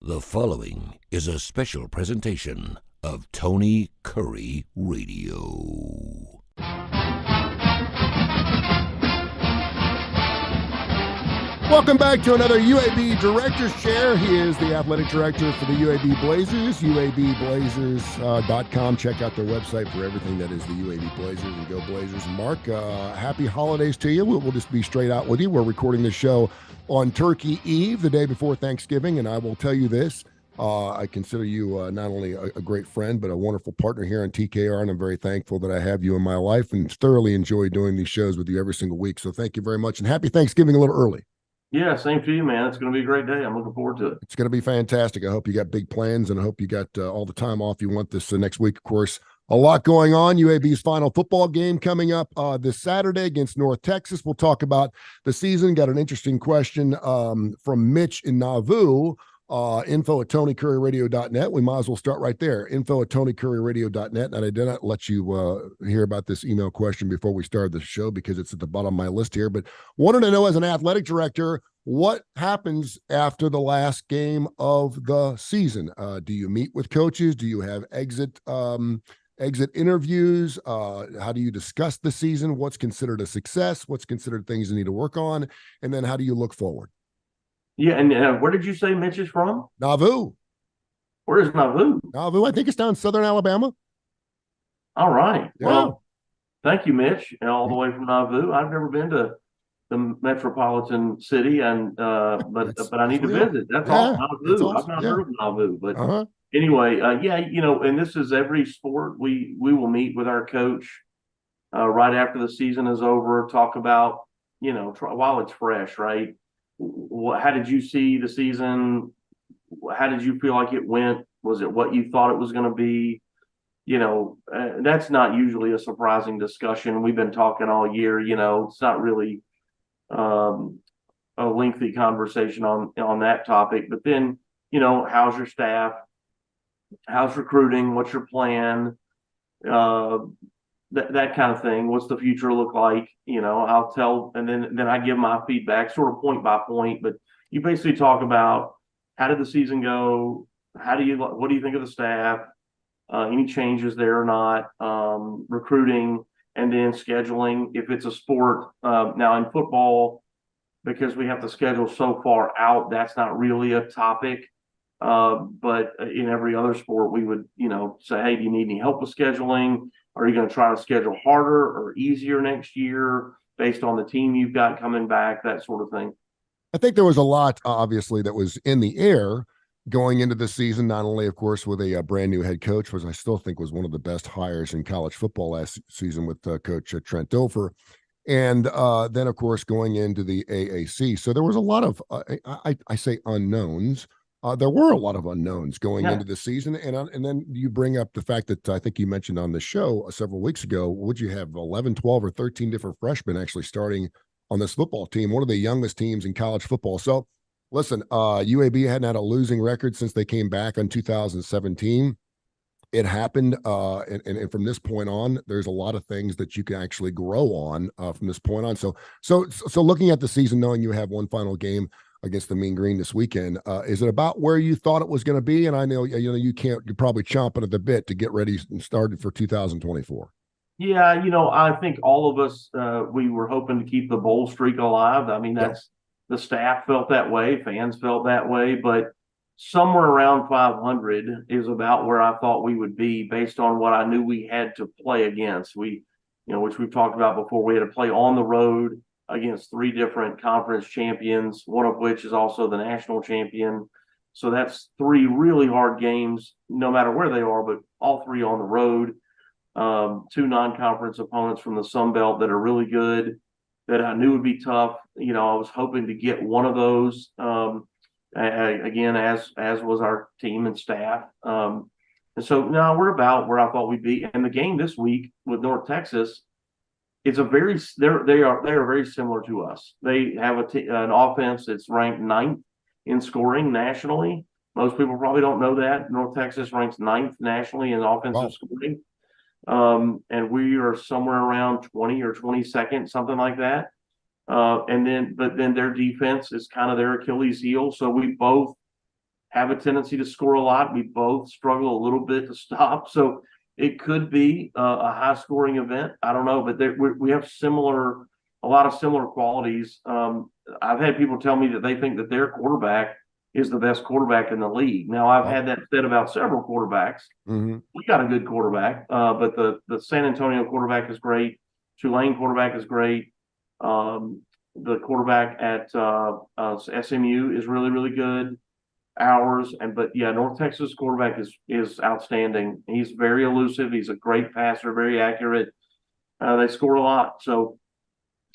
The following is a special presentation of Tony Curry Radio. Welcome back to another UAB Director's Chair. He is the athletic director for the UAB Blazers, uabblazers.com. Check out their website for everything that is the UAB Blazers, and go Blazers. Mark, happy holidays to you. We'll just be straight out with you. We're recording this show on Turkey Eve, the day before Thanksgiving, and I will tell you this. I consider you not only a great friend, but a wonderful partner here on TKR, and I'm very thankful that I have you in my life and thoroughly enjoy doing these shows with you every single week. So thank you very much, and happy Thanksgiving a little early. Yeah, same to you, man. It's going to be a great day. I'm looking forward to it. It's going to be fantastic. I hope you got big plans, and I hope you got all the time off you want this next week. Of course, a lot going on. UAB's final football game coming up this Saturday against North Texas. We'll talk about the season. Got an interesting question from Mitch in Nauvoo. Info at TonyCurryRadio.net. We might as well start right there. Info at TonyCurryRadio.net. And I did not let you hear about this email question before we started the show because it's at the bottom of my list here. But wanted to know, as an athletic director, what happens after the last game of the season? Do you meet with coaches? Do you have exit interviews? How do you discuss the season? What's considered a success? What's considered things you need to work on? And then how do you look forward? Yeah, and where did you say Mitch is from? Nauvoo. Where is Nauvoo? Nauvoo, I think it's down in southern Alabama. All right. Yeah. Well, thank you, Mitch, all the way from Nauvoo. I've never been to the metropolitan city, and but I need to visit. That's awesome. Nauvoo. Awesome. I've not heard of Nauvoo, but anyway, and this is every sport. We will meet with our coach right after the season is over. Talk about while it's fresh, right? How did you see the season? How did you feel like it went? Was it what you thought it was going to be? That's not usually a surprising discussion. We've been talking all year. It's not really a lengthy conversation on that topic. But then, how's your staff? How's recruiting? What's your plan? That kind of thing. What's the future look like? I'll tell, and then I give my feedback sort of point by point, but you basically talk about how did the season go? What do you think of the staff? Any changes there or not? Recruiting, and then scheduling. If it's a sport, now in football, because we have to schedule so far out, that's not really a topic. But in every other sport, we would, say, hey, do you need any help with scheduling? Are you going to try to schedule harder or easier next year based on the team you've got coming back, that sort of thing? I think there was a lot, obviously, that was in the air going into the season, not only, of course, with a brand new head coach, which I still think was one of the best hires in college football last season with Coach Trent Dilfer. And then, of course, going into the AAC. So there was a lot of, I say unknowns. There were a lot of unknowns going into the season. And then you bring up the fact that I think you mentioned on the show several weeks ago, would you have 11, 12, or 13 different freshmen actually starting on this football team, one of the youngest teams in college football. So listen, UAB hadn't had a losing record since they came back in 2017. It happened. And from this point on, there's a lot of things that you can actually grow on from this point on. So looking at the season, knowing you have one final game against the Mean Green this weekend, is it about where you thought it was going to be? And I know you're probably chomping at the bit to get ready and started for 2024. Yeah, I think all of us we were hoping to keep the bowl streak alive. I mean, that's the staff felt that way, fans felt that way, but somewhere around 500 is about where I thought we would be based on what I knew we had to play against. Which we've talked about before, we had to play on the road against 3 different conference champions, one of which is also the national champion. So that's 3 really hard games, no matter where they are, but all 3 on the road. 2 non-conference opponents from the Sun Belt that are really good, that I knew would be tough. I was hoping to get one of those, again, as was our team and staff. And so now we're about where I thought we'd be. And the game this week with North Texas, they are very similar to us. They have an offense that's ranked 9th in scoring nationally. Most people probably don't know that. North Texas ranks 9th nationally in offensive scoring. And we are somewhere around 20 or 22nd, something like that. But then their defense is kind of their Achilles heel. So we both have a tendency to score a lot. We both struggle a little bit to stop. So it could be a high scoring event. I don't know, but we have a lot of similar qualities. I've had people tell me that they think that their quarterback is the best quarterback in the league. Now, I've had that said about several quarterbacks. Mm-hmm. We got a good quarterback, but the San Antonio quarterback is great. Tulane quarterback is great. The quarterback at SMU is really, really good. But North Texas quarterback is outstanding. He's very elusive. He's a great passer, very accurate. They score a lot, so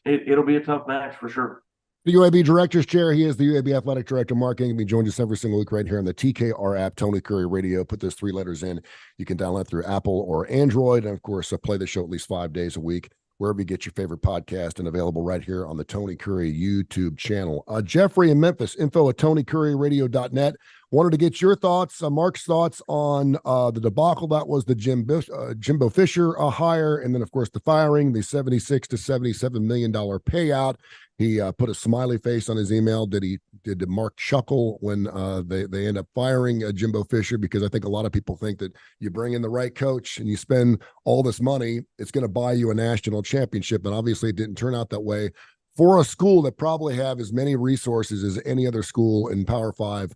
it'll be a tough match for sure. The UAB Director's Chair. He is the UAB Athletic Director, Mark Ingram. He joins us every single week right here on the TKR app, Tony Curry Radio. Put those 3 letters in. You can download through Apple or Android. And, of course, play the show at least 5 days a week, wherever you get your favorite podcast, and available right here on the Tony Curry YouTube channel. Jeffrey in Memphis, info@tonycurryradio.net. Wanted to get your thoughts, Mark's thoughts on the debacle that was the Jimbo Fisher hire, and then, of course, the firing, the $76 to $77 million payout. He put a smiley face on his email. Did Mark chuckle when they end up firing Jimbo Fisher? Because I think a lot of people think that you bring in the right coach and you spend all this money, it's going to buy you a national championship. And obviously it didn't turn out that way for a school that probably have as many resources as any other school in Power 5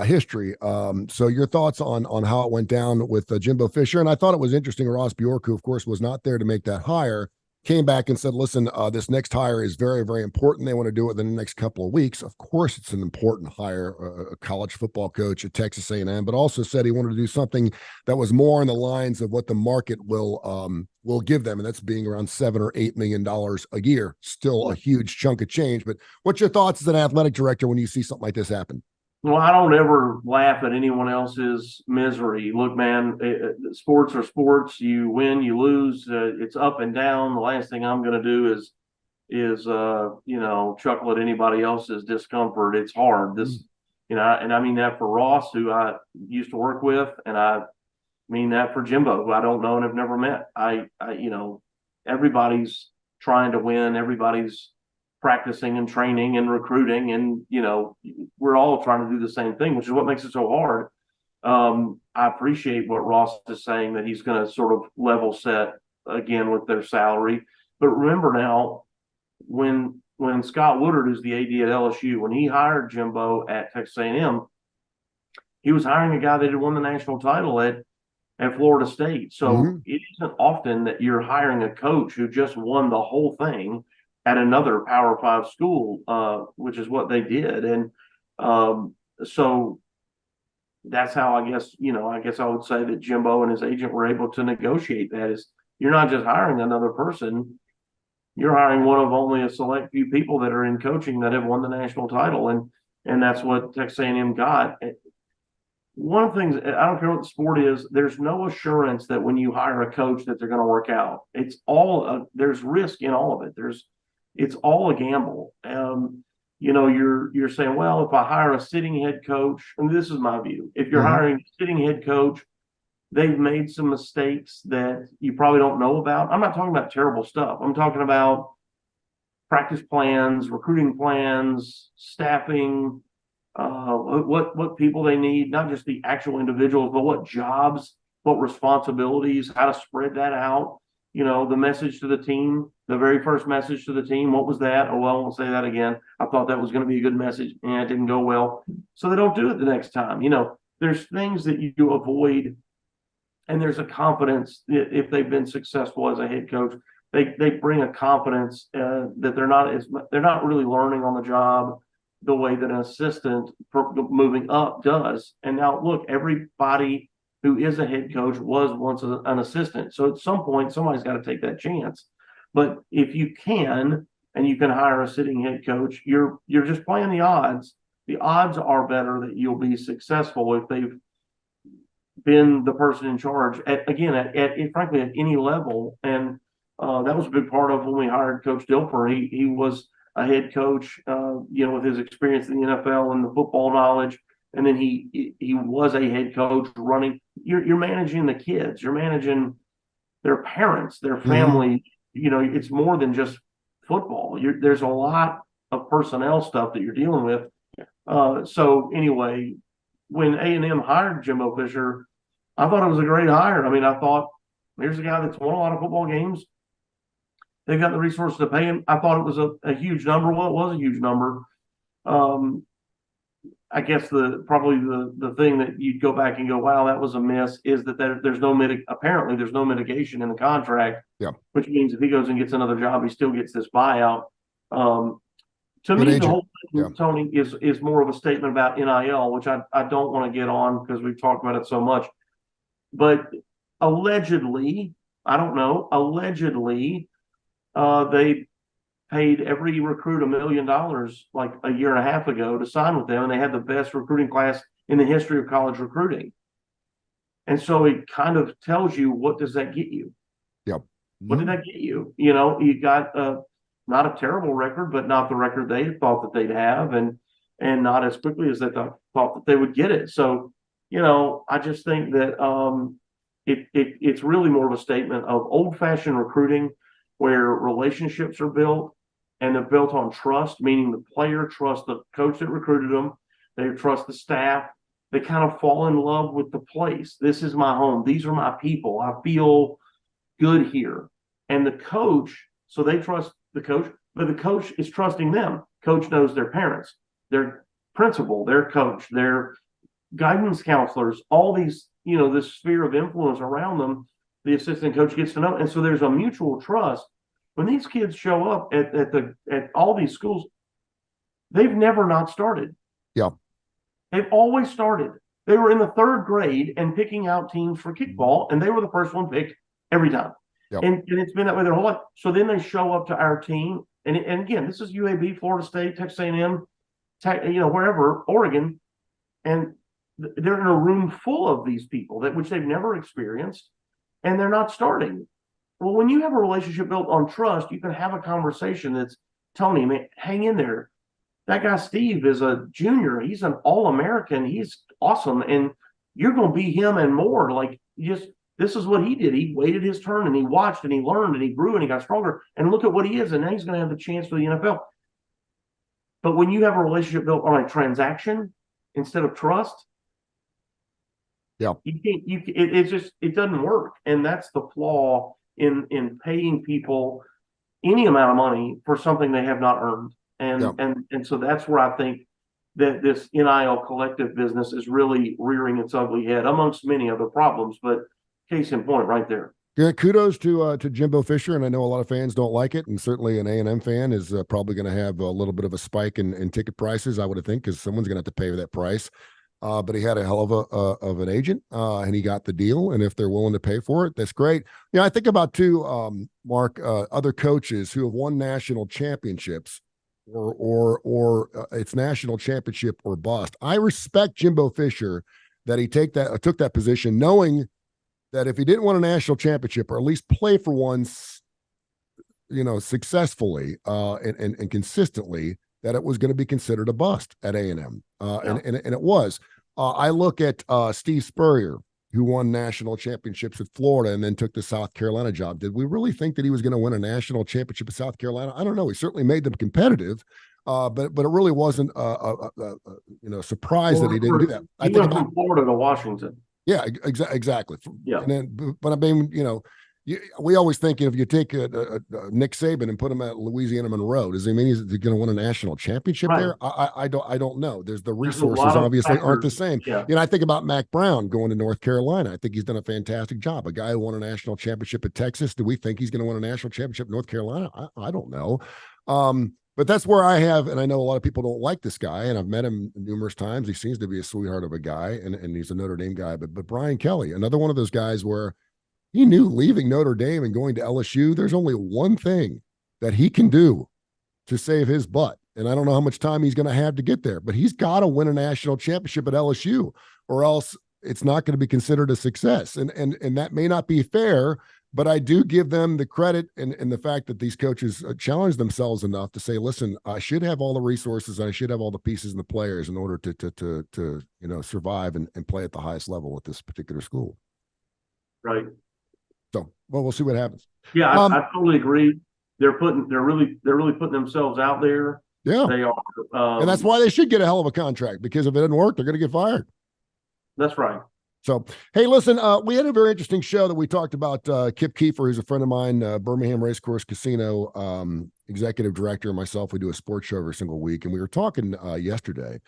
history. So your thoughts on how it went down with Jimbo Fisher. And I thought it was interesting. Ross Bjork, who of course was not there to make that hire, came back and said, listen, this next hire is very, very important. They want to do it within the next couple of weeks. Of course, it's an important hire, a college football coach at Texas A&M, but also said he wanted to do something that was more on the lines of what the market will give them. And that's being around $7 or $8 million a year. Still a huge chunk of change. But what's your thoughts as an athletic director when you see something like this happen? Well, I don't ever laugh at anyone else's misery. Look, man, sports are sports. You win, you lose. It's up and down. The last thing I'm going to do is chuckle at anybody else's discomfort. It's hard. And I mean that for Ross, who I used to work with, and I mean that for Jimbo, who I don't know and have never met. Everybody's trying to win. Everybody's practicing and training and recruiting, and we're all trying to do the same thing, which is what makes it so hard. I appreciate what Ross is saying, that he's going to sort of level set again with their salary. But remember now, when Scott Woodard, who's the AD at LSU, when he hired Jimbo at Texas A&M, he was hiring a guy that had won the national title at Florida State. So It isn't often that you're hiring a coach who just won the whole thing at another Power 5 school, which is what they did. And so that's how I guess I would say that Jimbo and his agent were able to negotiate that. Is you're not just hiring another person, you're hiring one of only a select few people that are in coaching that have won the national title. And that's what Texas A&M got. One of the things, I don't care what the sport is, there's no assurance that when you hire a coach that they're going to work out. It's all there's risk in all of it. It's all a gamble. You're saying, well, if I hire a sitting head coach, and this is my view, if you're hiring a sitting head coach, they've made some mistakes that you probably don't know about. I'm not talking about terrible stuff. I'm talking about practice plans, recruiting plans, staffing, what people they need, not just the actual individuals, but what jobs, what responsibilities, how to spread that out. The message to the team, the very first message to the team, what was that? Oh, well, I won't say that again. I thought that was going to be a good message, and it didn't go well. So they don't do it the next time. There's things that you avoid, and there's a confidence if they've been successful as a head coach. They bring a confidence that they're not really learning on the job the way that an assistant moving up does. And now, look, everybody who is a head coach was once an assistant. So at some point, somebody's got to take that chance. But if you can, and you can hire a sitting head coach, you're just playing the odds. The odds are better that you'll be successful if they've been the person in charge frankly, at any level. And that was a big part of when we hired Coach Dilfer. He was a head coach, with his experience in the NFL and the football knowledge. And then he was a head coach running. You're managing the kids. You're managing their parents, their family. It's more than just football. There's a lot of personnel stuff that you're dealing with. So anyway, when A&M hired Jimbo Fisher, I thought it was a great hire. I mean, I thought here's a guy that's won a lot of football games. They've got the resources to pay him. I thought it was a huge number. Well, it was a huge number. I guess probably the thing that you'd go back and go, wow, that was a miss, is that there's no apparently there's no mitigation in the contract. Yeah. Which means if he goes and gets another job, he still gets this buyout. To Good me, agent. the whole thing, Yeah. Tony, is more of a statement about NIL, which I don't want to get on because we've talked about it so much. But allegedly, I don't know, they paid every recruit $1 million like a year and a half ago to sign with them, and they had the best recruiting class in the history of college recruiting. And so it kind of tells you, what does that get you? Yep. What did that get you? You know, you got not a terrible record, but not the record they thought that they'd have, and not as quickly as they thought that they would get it. So, you know, I just think that it's really more of a statement of old-fashioned recruiting, where relationships are built, and they're built on trust, meaning the player trusts the coach that recruited them. They trust the staff. They kind of fall in love with the place. This is my home. These are my people. I feel good here. And the coach, so they trust the coach, but the coach is trusting them. Coach knows their parents, their principal, their coach, their guidance counselors, all these, you know, this sphere of influence around them, the assistant coach gets to know. And so there's a mutual trust. When these kids show up at all these schools, they've never not started. Yeah. They've always started. They were in the third grade and picking out teams for kickball, and they were the first one picked every time. Yep. And it's been that way their whole life. So then they show up to our team, and again, this is UAB, Florida State, Texas A&M, wherever, Oregon, and they're in a room full of these people which they've never experienced, and they're not starting. Well, when you have a relationship built on trust, you can have a conversation that's, Tony, man, hang in there. That guy Steve is a junior. He's an All-American. He's awesome, and you're going to be him and more. Like, this is what he did. He waited his turn, and he watched, and he learned, and he grew, and he got stronger. And look at what he is, and now he's going to have the chance for the NFL. But when you have a relationship built on a transaction instead of trust, yeah, you can't. It doesn't work, and that's the flaw in paying people any amount of money for something they have not earned. And so that's where I think that this NIL collective business is really rearing its ugly head, amongst many other problems, but case in point right there. Yeah, kudos to Jimbo Fisher, and I know a lot of fans don't like it, and certainly an A&M fan is probably going to have a little bit of a spike in ticket prices, I would think, because someone's going to have to pay that price. But he had a hell of an agent, and he got the deal. And if they're willing to pay for it, that's great. You know, I think about too, Mark, other coaches who have won national championships, or it's national championship or bust. I respect Jimbo Fisher that he took that position, knowing that if he didn't win a national championship, or at least play for one, you know, successfully and consistently, that it was going to be considered a bust at A&M. And it was. I look at Steve Spurrier, who won national championships at Florida and then took the South Carolina job. Did we really think that he was going to win a national championship at South Carolina? I don't know. He certainly made them competitive, but it really wasn't a surprise that he didn't do that. He went from Florida to Washington. Yeah, exactly. Yeah. And then, but I mean, you know, we always think if you take Nick Saban and put him at Louisiana Monroe, does he mean he's going to win a national championship there? I don't know. The resources obviously aren't the same. Yeah. You know, I think about Mac Brown going to North Carolina. I think he's done a fantastic job. A guy who won a national championship at Texas. Do we think he's going to win a national championship in North Carolina? I don't know. But that's where I have, and I know a lot of people don't like this guy, and I've met him numerous times. He seems to be a sweetheart of a guy, and he's a Notre Dame guy. But Brian Kelly, another one of those guys where he knew leaving Notre Dame and going to LSU, there's only one thing that he can do to save his butt. And I don't know how much time he's going to have to get there, but he's got to win a national championship at LSU, or else it's not going to be considered a success. And that may not be fair, but I do give them the credit and the fact that these coaches challenge themselves enough to say, listen, I should have all the resources. I should have all the pieces and the players in order to survive and play at the highest level at this particular school. Right. So, well, we'll see what happens. Yeah, I totally agree. They're really putting themselves out there. Yeah, they are, and that's why they should get a hell of a contract, because if it doesn't work, they're going to get fired. That's right. So, hey, listen, we had a very interesting show that we talked about. Kip Kiefer, who's a friend of mine, Birmingham Racecourse Casino executive director, and myself. We do a sports show every single week, and we were talking yesterday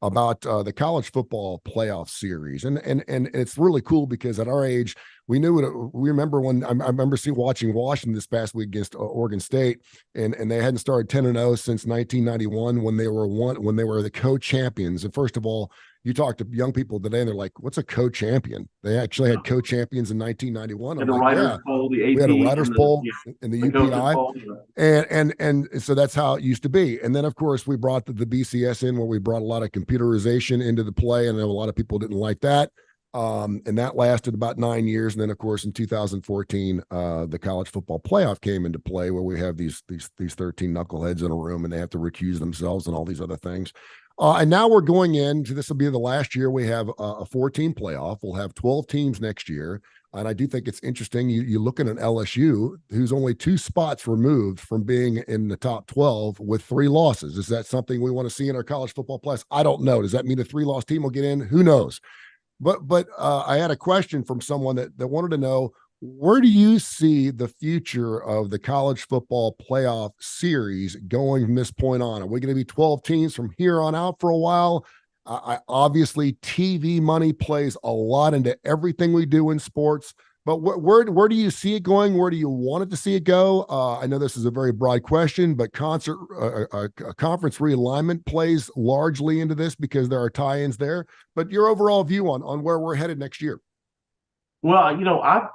about the college football playoff series, and it's really cool because at our age, we knew it. We remember when I remember watching Washington this past week against Oregon State, and they hadn't started 10-0 since 1991 when they were the co-champions. And first of all, you talk to young people today, and they're like, "What's a co-champion?" They actually had co-champions in 1991. I'm like, "Yeah, we had a writers' poll in the UPI, and so that's how it used to be." And then, of course, we brought the BCS in, where we brought a lot of computerization into the play, and I know a lot of people didn't like that. And that lasted about 9 years. And then, of course, in 2014, the college football playoff came into play, where we have these 13 knuckleheads in a room, and they have to recuse themselves and all these other things. And now we're going into, this will be the last year we have a 4-team playoff. We'll have 12 teams next year. And I do think it's interesting. You look at an LSU who's only 2 spots removed from being in the top 12 with 3 losses. Is that something we want to see in our college football playoffs? I don't know. Does that mean a 3-loss team will get in? Who knows? But I had a question from someone that wanted to know, where do you see the future of the college football playoff series going from this point on? Are we going to be 12 teams from here on out for a while? Obviously, TV money plays a lot into everything we do in sports. But where do you see it going? Where do you want it to see it go? I know this is a very broad question, but conference realignment plays largely into this because there are tie-ins there. But your overall view on where we're headed next year? Well,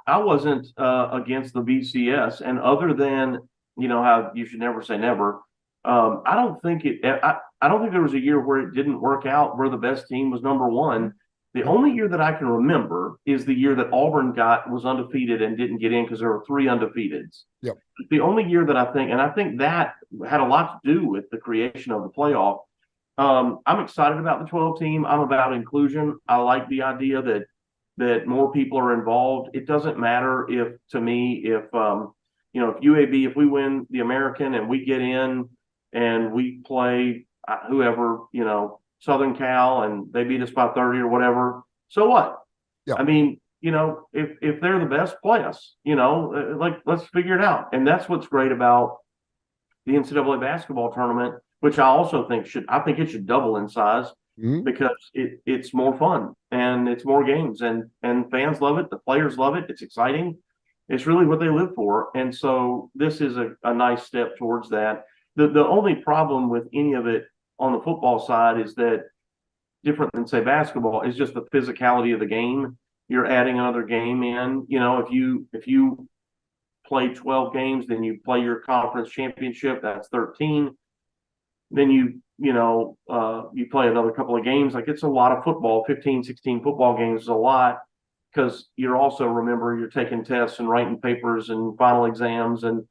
I wasn't against the BCS, and other than how you should never say never. I don't think there was a year where it didn't work out where the best team was number one. The only year that I can remember is the year that Auburn was undefeated and didn't get in because there were 3 undefeateds. Yep. The only year that I think that had a lot to do with the creation of the playoff. I'm excited about the 12 team. I'm about inclusion. I like the idea that more people are involved. It doesn't matter if UAB, if we win the American and we get in and we play whoever, Southern Cal, and they beat us by 30 or whatever. So what? Yeah. I mean, if they're the best, play us, let's figure it out. And that's what's great about the NCAA basketball tournament, which I also think it should double in size. Mm-hmm. Because it's more fun and it's more games and fans love it. The players love it. It's exciting. It's really what they live for. And so this is a nice step towards that. The only problem with any of it on the football side is that, different than say basketball, is just the physicality of the game. You're adding another game in. If you play 12 games, then you play your conference championship. That's 13. Then you play another couple of games. Like, it's a lot of football. 15, 16 football games is a lot, because you're taking tests and writing papers and final exams and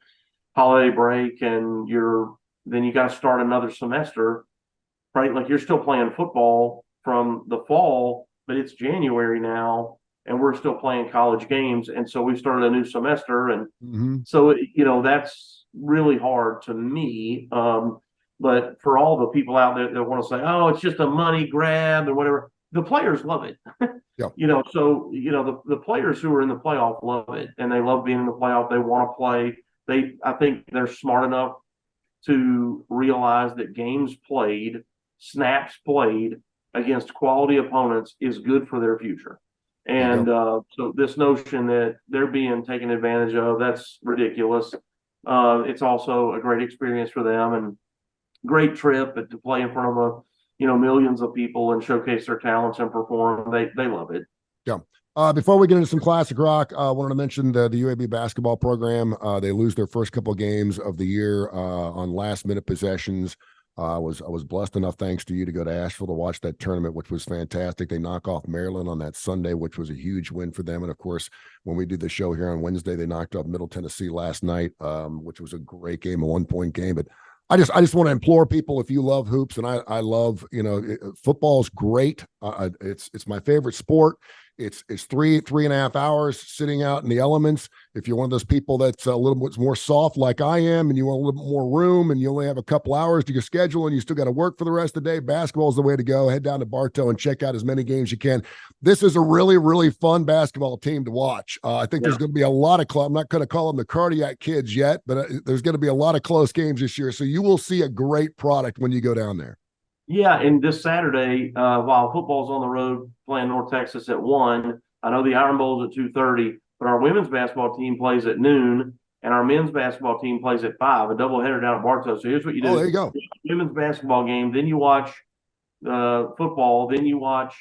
holiday break, and then you got to start another semester, right? Like, you're still playing football from the fall, but it's January now, and we're still playing college games. And so we started a new semester. And so, that's really hard to me. But for all the people out there that want to say, "Oh, it's just a money grab," or whatever, the players love it. Yeah. The players who are in the playoff love it, and they love being in the playoff. They want to play. I think they're smart enough to realize that games played, snaps played against quality opponents is good for their future. And so this notion that they're being taken advantage of, that's ridiculous. It's also a great experience for them, and great trip to play in front of millions of people and showcase their talents and perform. They love it. Yeah. Before we get into some classic rock, I wanted to mention the UAB basketball program. They lose their first couple of games of the year on last-minute possessions. I was blessed enough, thanks to you, to go to Asheville to watch that tournament, which was fantastic. They knock off Maryland on that Sunday, which was a huge win for them. And of course, when we did the show here on Wednesday, they knocked off Middle Tennessee last night, which was a great game, a 1-point game. But I just want to implore people, if you love hoops, and I love, football's great. It's my favorite sport. It's 3.5 hours sitting out in the elements. If you're one of those people that's a little bit more soft like I am, and you want a little bit more room, and you only have a couple hours to your schedule, and you still got to work for the rest of the day, basketball is the way to go. Head down to Bartow and check out as many games you can. This is a really, really fun basketball team to watch. I think there's going to be a lot of I'm not going to call them the cardiac kids yet, but there's going to be a lot of close games this year. So you will see a great product when you go down there. Yeah, and this Saturday, while football's on the road playing North Texas at 1, I know the Iron Bowl's at 2:30, but our women's basketball team plays at noon, and our men's basketball team plays at 5, a doubleheader down at Bartow. So here's what you do. Oh, there you go. Women's basketball game, then you watch football, then you watch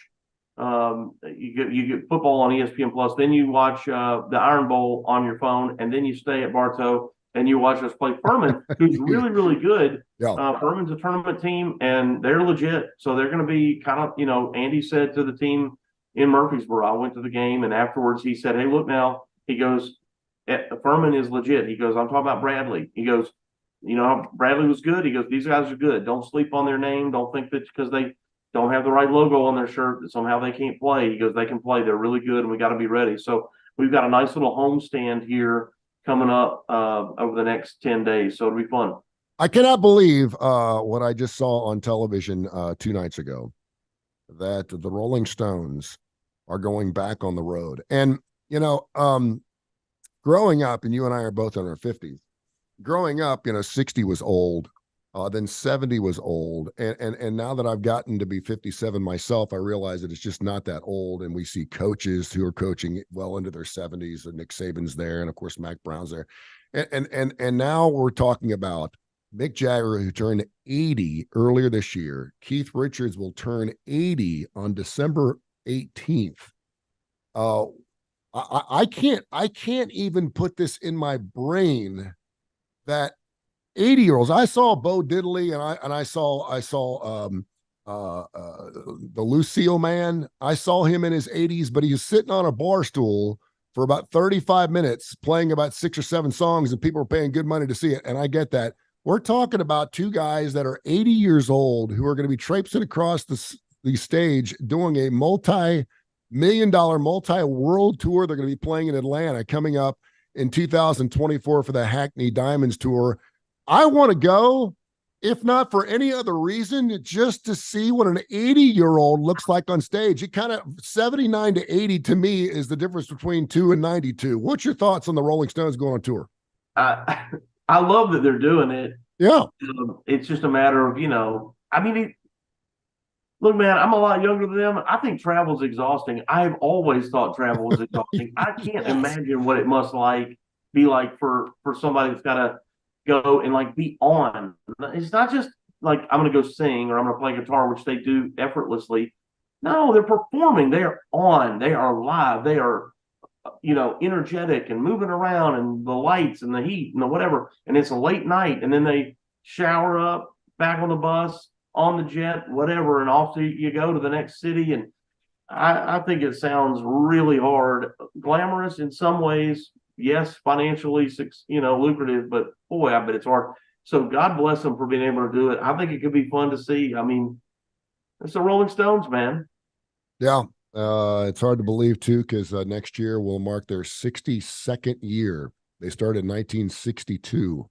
you get football on ESPN Plus, then you watch the Iron Bowl on your phone, and then you stay at Bartow and you watch us play Furman, who's really, really good. Yeah. Furman's a tournament team, and they're legit. So they're going to be kind of, Andy said to the team in Murfreesboro, I went to the game, and afterwards he said, hey, look now, he goes, Furman is legit. He goes, I'm talking about Bradley. He goes, Bradley was good. He goes, these guys are good. Don't sleep on their name. Don't think that because they don't have the right logo on their shirt that somehow they can't play. He goes, they can play. They're really good, and we got to be ready. So we've got a nice little homestand here coming up over the next 10 days. So it'll be fun. I cannot believe what I just saw on television 2 nights ago, that the Rolling Stones are going back on the road. And, growing up, and you and I are both in our 50s, growing up, 60 was old. Then 70 was old. And now that I've gotten to be 57 myself, I realize that it's just not that old. And we see coaches who are coaching well into their 70s, and Nick Saban's there. And of course, Mac Brown's there. And now we're talking about Mick Jagger, who turned 80 earlier this year. Keith Richards will turn 80 on December 18th. I can't even put this in my brain that 80-year-olds. I saw Bo Diddley, and I saw the Lucille Man. I saw him in his 80s, but he was sitting on a bar stool for about 35 minutes playing about 6 or 7 songs, and people were paying good money to see it. And I get that. We're talking about 2 guys that are 80 years old who are going to be traipsing across the stage doing a multi-million-dollar, multi-world tour. They're going to be playing in Atlanta coming up in 2024 for the Hackney Diamonds Tour. I want to go, if not for any other reason, just to see what an 80-year-old looks like on stage. It kind of 79 to 80 to me is the difference between 2 and 92. What's your thoughts on the Rolling Stones going on tour? I love that they're doing it. Yeah. It's just a matter of, look, man, I'm a lot younger than them. I think travel's exhausting. I've always thought travel was exhausting. I can't imagine what it must be like for somebody that's got to go and be on. It's not just like I'm going to go sing or I'm going to play guitar, which they do effortlessly. No, they're performing. They are on. They are live. They are, energetic and moving around, and the lights and the heat and the whatever. And it's a late night, and then they shower up, back on the bus, on the jet, whatever, and off you go to the next city. And I think it sounds really hard, glamorous in some ways. Yes, financially, lucrative, but boy, I bet it's hard. So God bless them for being able to do it. I think it could be fun to see. I mean, it's the Rolling Stones, man. Yeah. It's hard to believe, too, because next year will mark their 62nd year. They started in 1962.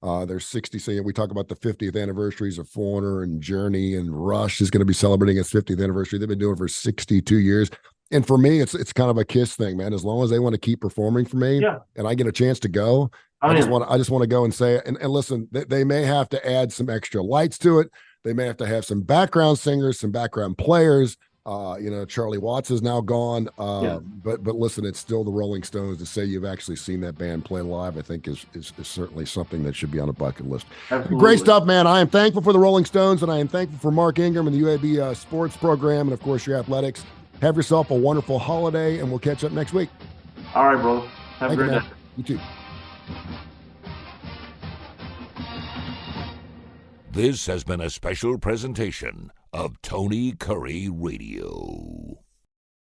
They're 60. So we talk about the 50th anniversaries of Foreigner and Journey, and Rush is going to be celebrating its 50th anniversary. They've been doing it for 62 years. And for me, it's kind of a Kiss thing, man. As long as they want to keep performing for me, and I get a chance to go, I just want to go and say it. And listen, they may have to add some extra lights to it. They may have to have some background singers, some background players. Charlie Watts is now gone. But listen, it's still the Rolling Stones. To say you've actually seen that band play live, I think is certainly something that should be on a bucket list. Absolutely. Great stuff, man. I am thankful for the Rolling Stones, and I am thankful for Mark Ingram and the UAB sports program, and of course your athletics. Have yourself a wonderful holiday, and we'll catch up next week. All right, brother. Have a great day. You too. This has been a special presentation of Tony Curry Radio.